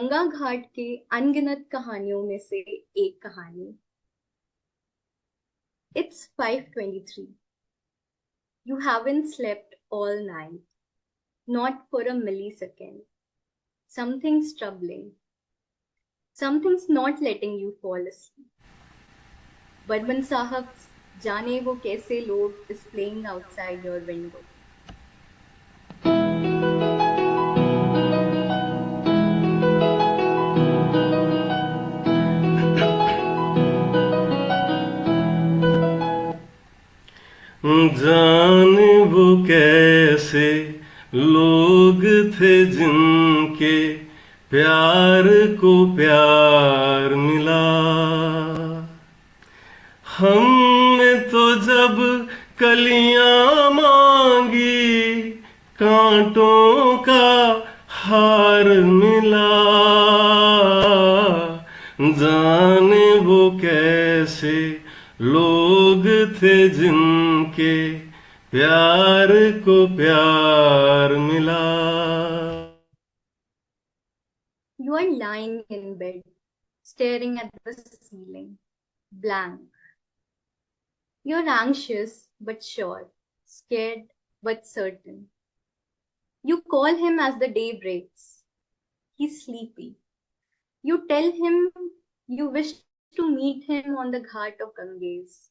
गंगा घाट के अनगिनत कहानियों में से एक कहानी। It's 5:23. You haven't slept all night, not for a millisecond. Something's troubling. Something's not letting you fall asleep. Barman Sahab's जाने वो कैसे लोग is playing outside your window. जाने वो कैसे लोग थे जिनके प्यार को प्यार मिला। हमने तो जब कलियां मांगी कांटों का हार मिला। जाने वो कैसे लोग थे जिनके प्यार को प्यार मिला। You are lying in bed, staring at the ceiling, blank. You're anxious but sure, scared but certain. You call him as the day breaks. He's sleepy. You tell him you wish to meet him on the Ghat of Ganges,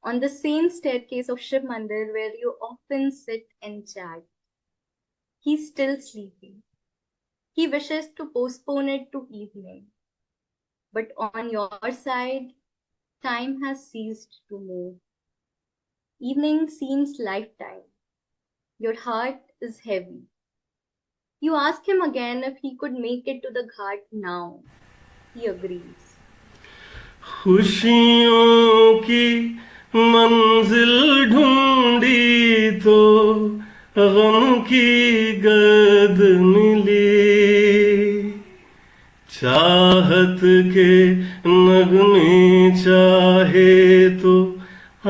on the same staircase of Shiv Mandir where you often sit and chat. He's still sleepy. He wishes to postpone it to evening. But on your side, time has ceased to move. Evening seems lifetime. Your heart is heavy. You ask him again if he could make it to the Ghat now. He agrees. खुशियों की मंजिल ढूंढी तो गम की गर्द मिली। चाहत के नगमे चाहे तो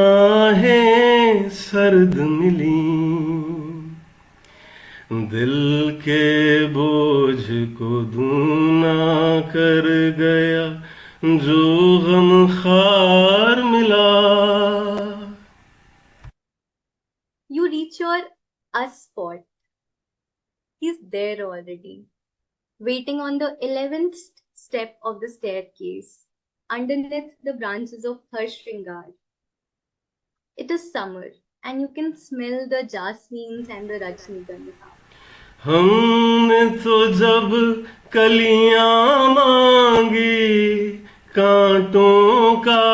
आहें सर्द मिली। दिल के बोझ को दूना कर गया जो गम खार मिला। You reach your us spot. He's there already, waiting on the 11th step of the staircase, underneath the branches of Harshringar. It is summer, and you can smell the jasmines and the Rajnigandha. हमने तो जब कलियां मांगी कांटों का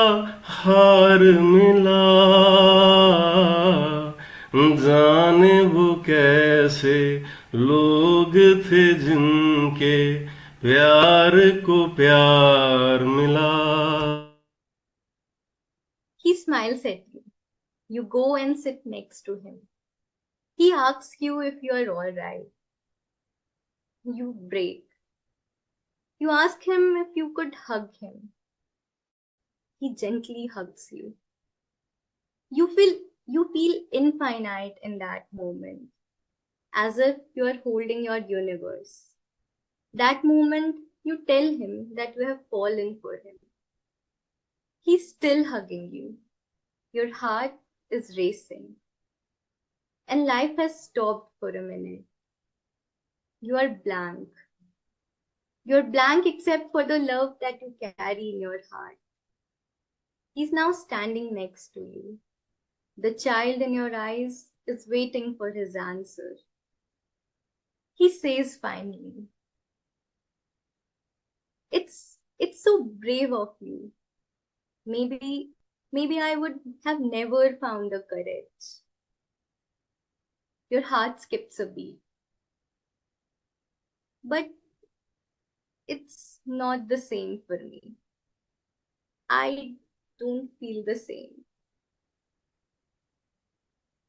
हार मिला। जाने वो कैसे लोग थे जिनके प्यार को प्यार मिला। He smiles at you. You go and sit next to him. He asks you if you are all right. You break. You ask him if you could hug him. He gently hugs you. You feel infinite in that moment, as if you are holding your universe. That moment you tell him that you have fallen for him. He's still hugging you. Your heart is racing. And life has stopped for a minute. You are blank. You're blank except for the love that you carry in your heart. He's now standing next to you. The child in your eyes is waiting for his answer. He says finally, it's so brave of you. Maybe I would have never found the courage. Your heart skips a beat. But it's not the same for me. I don't feel the same.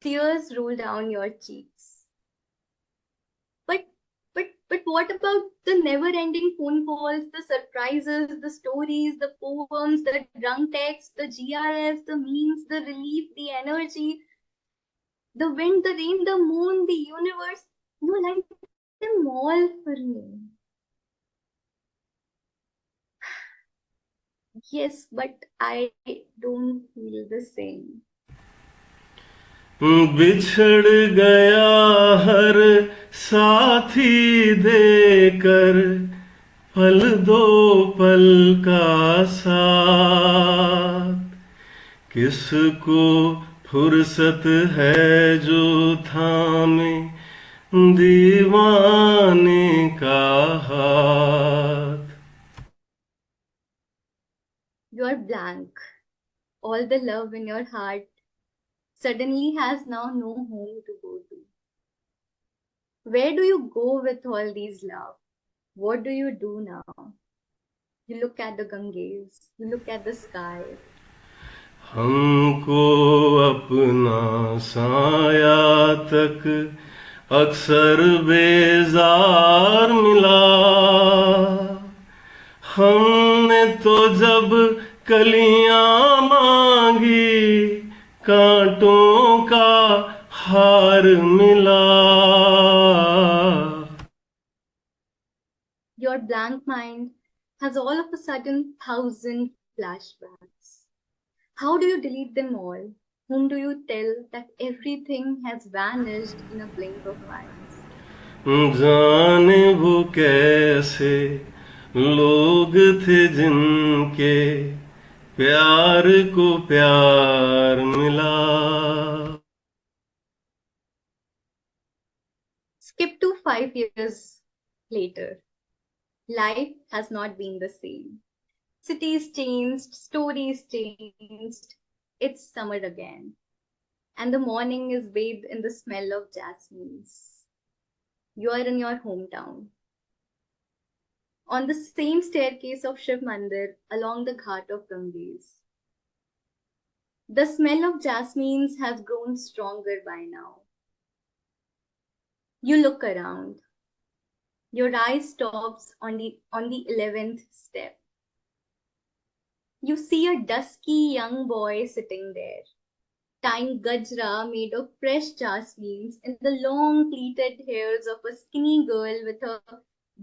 Tears roll down your cheeks. But what about the never-ending phone calls, the surprises, the stories, the poems, the drunk texts, the GRFs, the memes, the relief, the energy, the wind, the rain, the moon, the universe? You light them all for me. Yes, but I don't feel the same. बिछड़ गया हर साथी देकर पल दो पल का साथ, किसको फुर्सत है जो थामे दीवाने का हाथ. You're blank. All the love in your heart suddenly has now no home to go to. Where do you go with all these love? What do you do now? You look at the Ganges, you look at the sky. हमको अपना साया तक अक्सर बेजार मिला. हमने तो जब कलियां मांगी कांटों का हार मिला. Your blank mind has all of a sudden thousand flashbacks. How do you delete them all? Whom do you tell that everything has vanished in a blink of eyes? जाने वो कैसे लोग थे जिनके प्यार को प्यार मिला. Skip to 5 years later. Life has not been the same. Cities changed, stories changed. It's summer again, and the morning is bathed in the smell of jasmines. You are in your hometown, on the same staircase of Shiv Mandir along the Ghat of Ganges. The smell of jasmines has grown stronger by now. You look around. Your eye stops on the 11th step. You see a dusky young boy sitting there, tying gajra made of fresh jasmines in the long pleated hairs of a skinny girl with her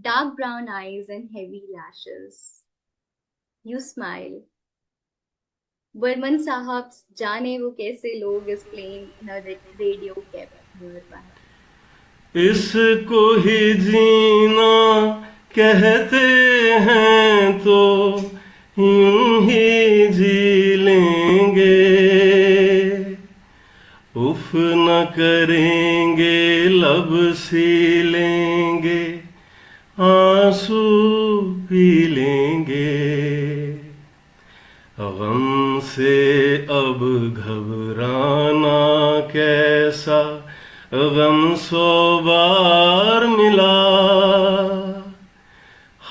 dark brown eyes and heavy lashes. You smile. Burman Sahab's Jaane Wo Kaise Log is playing in a radio kept nearby. इसको ही जीना कहते हैं तो यूं ही जी लेंगे. उफ न करेंगे लब सी लेंगे आंसू पी लेंगे. गम से अब घबराना कैसा गम 100 बार मिला.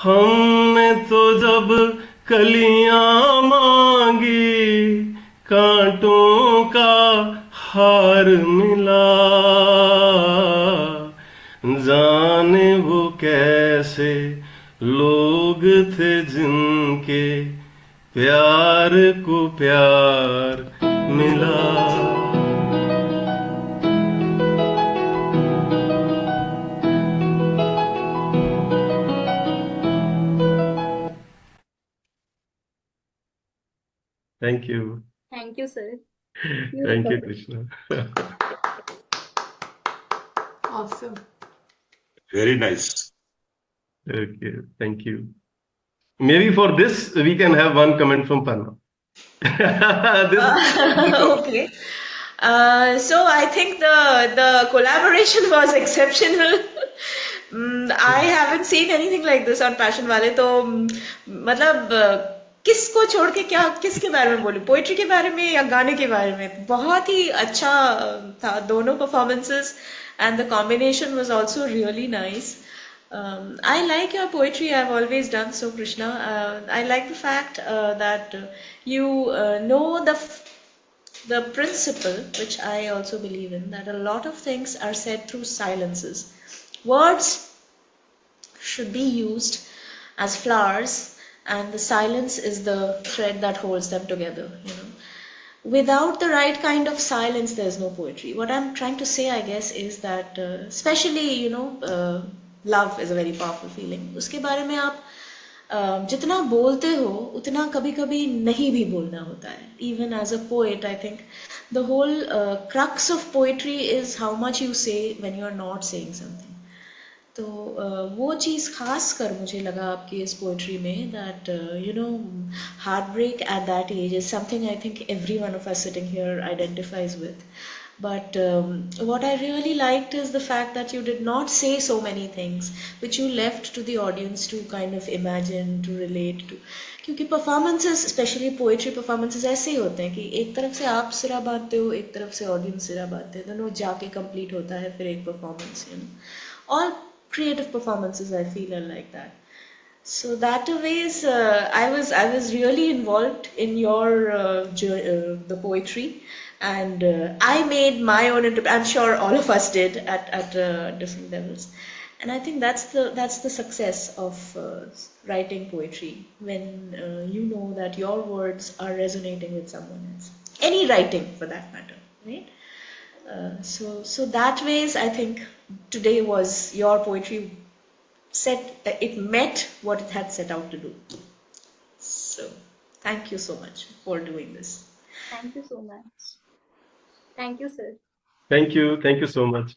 हमने तो जब कलियां मांगी कांटों का हार मिला. जाने वो कैसे लोग थे जिनके प्यार को प्यार मिला. Thank you. Thank you, sir. Thank you, Krishna. Awesome. Very nice. Okay, thank you. Maybe for this, we can have one comment from Panna. Okay. So I think the collaboration was exceptional. I haven't seen anything like this on Passion वाले तो मतलब किसको छोड़ के क्या किसके बारे में बोलूं पोइट्री के बारे में या गाने के बारे में बहुत ही अच्छा था दोनों performances and the combination was also really nice. I like your poetry. I've always done so, Krishna. I like the fact that you know the principle, which I also believe in, that a lot of things are said through silences. Words should be used as flowers, and the silence is the thread that holds them together. Without the right kind of silence, there's no poetry. What I'm trying to say, I guess, is that especially love is a very powerful feeling. उसके बारे में आप जितना बोलते हो उतना कभी कभी नहीं भी बोलना होता है. Even as a poet, I think the whole crux of poetry is how much you say when you are not saying something. तो वो चीज़ खास कर मुझे लगा आपकी इस पोइट्री में, that you know heart break at that age is something I think every one of us sitting here identifies with. But what I really liked is the fact that you did not say so many things, which you left to the audience to kind of imagine, to relate to. क्योंकि performances, especially poetry performances, ऐसे ही होते हैं कि एक तरफ से आप सिरा बांधते हो, एक तरफ से audience सिरा बांधते हैं, दोनों जाके complete होता है फिर एक performance, you know. All creative performances I feel are like that. So that ways I was really involved in your the poetry, and I made my own I'm sure all of us did at different levels, and I think that's the success of writing poetry, when you know that your words are resonating with someone else, any writing for that matter, right? So that ways I think today was your poetry it met what it had set out to do. So thank you so much for doing this. Thank you so much. Thank you, sir. Thank you. Thank you so much.